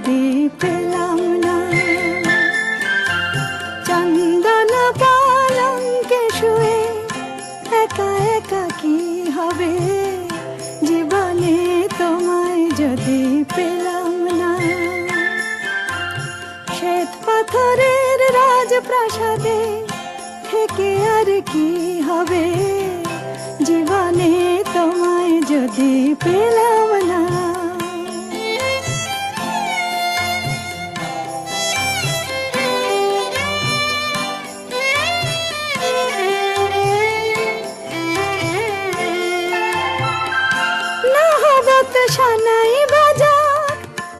যদি পেলাম না। চন্দন পালঙ্কে শুয়ে একা একা কি হবে, জীবনে তোমায় যদি পেলাম না। শ্বেত পাথরের রাজপ্রাসাদে থেকে আর কি হবে, জীবনে তোমায় যদি পেলাম